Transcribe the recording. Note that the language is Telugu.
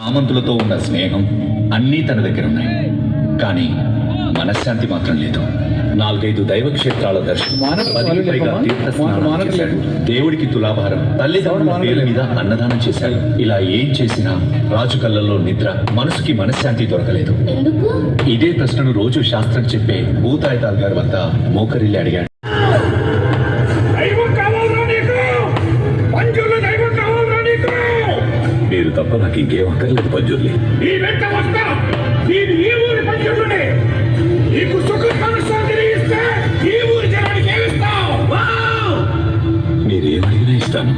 సామంతులతో ఉన్న స్నేహం అన్నీ తన దగ్గర ఉన్నాయి, కానీ మనశ్శాంతి మాత్రం లేదు. 4-5 దైవ క్షేత్రాల దర్శనం, 10కి పైగా తీర్థ స్నానాలు చేశాడు. దేవుడికి తులాభారం, తల్లిదండ్రుల పేర్ల మీద అన్నదానం చేశాడు. ఇలా ఏం చేసినా రాజు కళ్ళల్లో నిద్ర, మనసుకి మనశ్శాంతి దొరకలేదు. ఇదే ప్రశ్నను రోజు శాస్త్రం చెప్పే భూతాయితాల్ గారి వద్ద మోకరిల్లి అడిగాడు. మీరు తప్ప నాకు ఇంకేం అక్కర్లేదు పంజుర్లి. మీరేమడిగినా ఇస్తాను.